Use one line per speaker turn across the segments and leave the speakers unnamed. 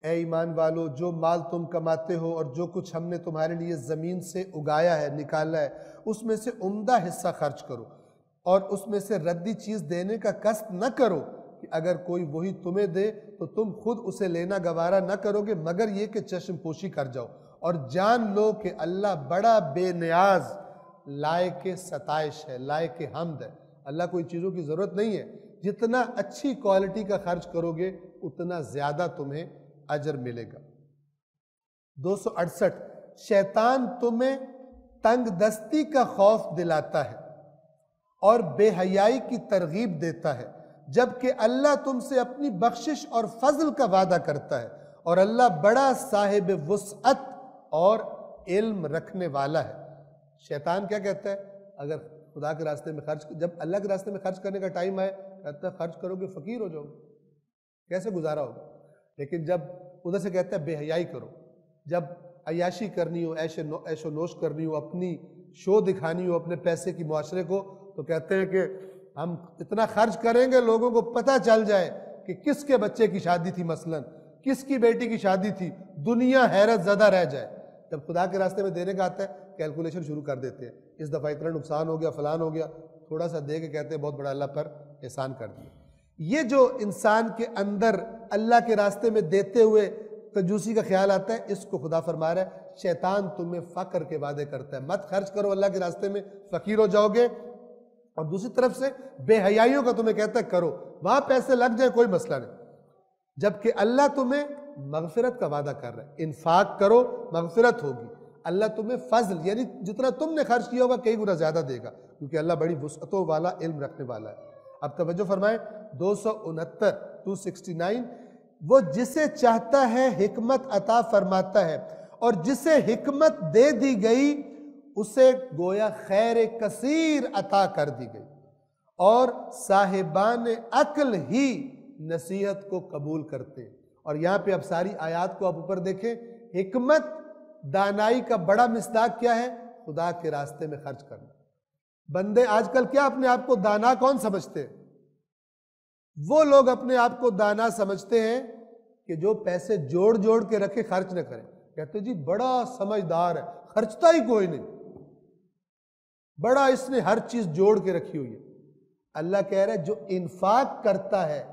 اے ایمان والو، جو مال تم کماتے ہو اور جو کچھ ہم نے تمہارے لیے زمین سے اگایا ہے، نکالا ہے، اس میں سے عمدہ حصہ خرچ کرو، اور اس میں سے ردی چیز دینے کا قصد نہ کرو کہ اگر کوئی وہی تمہیں دے تو تم خود اسے لینا گوارا نہ کرو گے مگر یہ کہ چشم پوشی کر جاؤ، اور جان لو کہ اللہ بڑا بے نیاز، لائق ستائش ہے، لائق حمد ہے۔ اللہ کوئی چیزوں کی ضرورت نہیں ہے، جتنا اچھی کوالٹی کا خرچ کرو گے اتنا زیادہ تمہیں اجر ملے گا۔ 268 شیطان تمہیں تنگ دستی کا خوف دلاتا ہے اور بے حیائی کی ترغیب دیتا ہے، جبکہ اللہ تم سے اپنی بخشش اور فضل کا وعدہ کرتا ہے، اور اللہ بڑا صاحب وسعت اور علم رکھنے والا ہے۔ شیطان کیا کہتا ہے؟ اگر خدا کے راستے میں جب اللہ کے راستے میں خرچ کرنے کا ٹائم آئے، کہتا ہے خرچ کرو گے فقیر ہو جاؤ گے، کیسے گزارا ہوگا؟ لیکن جب ادھر سے کہتا ہے بے حیائی کرو، جب عیاشی کرنی ہو، عیش و نوش کرنی ہو، اپنی شو دکھانی ہو اپنے پیسے کی معاشرے کو، تو کہتے ہیں کہ ہم اتنا خرچ کریں گے لوگوں کو پتہ چل جائے کہ کس کے بچے کی شادی تھی، مثلا کس کی بیٹی کی شادی تھی، دنیا حیرت زدہ رہ جائے۔ جب خدا کے راستے میں دینے کا آتا ہے کیلکولیشن شروع کر دیتے ہیں، اس دفعہ اتنا نقصان ہو گیا، فلان ہو گیا، تھوڑا سا دے کے کہتے ہیں بہت بڑا اللہ پر احسان کر دیا۔ یہ جو انسان کے اندر اللہ کے راستے میں دیتے ہوئے کنجوسی کا خیال آتا ہے، اس کو خدا فرما رہا ہے شیطان تمہیں فقر کے وعدے کرتا ہے، مت خرچ کرو اللہ کے راستے میں، فقیر ہو جاؤ گے، اور دوسری طرف سے بے حیائیوں کا تمہیں کہتا ہے کرو، وہاں پیسے لگ جائیں کوئی مسئلہ نہیں، جبکہ اللہ تمہیں مغفرت کا وعدہ کر رہا ہے، انفاق کرو مغفرت ہوگی، اللہ تمہیں فضل یعنی جتنا تم نے خرچ کیا ہوگا کئی گنا زیادہ دے گا، کیونکہ اللہ بڑی وسعتوں والا علم رکھنے والا ہے۔ اب توجہ فرمائیں 269 وہ جسے چاہتا ہے حکمت عطا فرماتا ہے، اور جسے حکمت دے دی گئی اسے گویا خیر کثیر عطا کر دی گئی، اور صاحبان عقل ہی نصیحت کو قبول کرتے ہیں۔ اور یہاں پہ اب ساری آیات کو آپ اوپر دیکھیں، حکمت دانائی کا بڑا مصداق کیا ہے؟ خدا کے راستے میں خرچ کرنا۔ بندے آج کل کیا اپنے آپ کو دانا کون سمجھتے ہیں؟ وہ لوگ اپنے آپ کو دانا سمجھتے ہیں کہ جو پیسے جوڑ جوڑ کے رکھے خرچ نہ کریں، کہتے جی بڑا سمجھدار ہے، خرچتا ہی کوئی نہیں، بڑا اس نے ہر چیز جوڑ کے رکھی ہوئی ہے۔ اللہ کہہ رہا ہے جو انفاق کرتا ہے،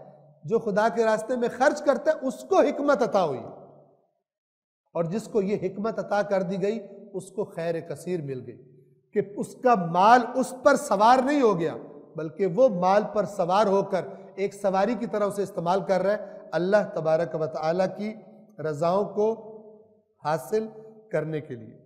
جو خدا کے راستے میں خرچ کرتا ہے، اس کو حکمت عطا ہوئی، اور جس کو یہ حکمت عطا کر دی گئی اس کو خیر کثیر مل گئی، کہ اس کا مال اس پر سوار نہیں ہو گیا بلکہ وہ مال پر سوار ہو کر ایک سواری کی طرح اسے استعمال کر رہا ہے اللہ تبارک و تعالیٰ کی رضاؤں کو حاصل کرنے کے لیے۔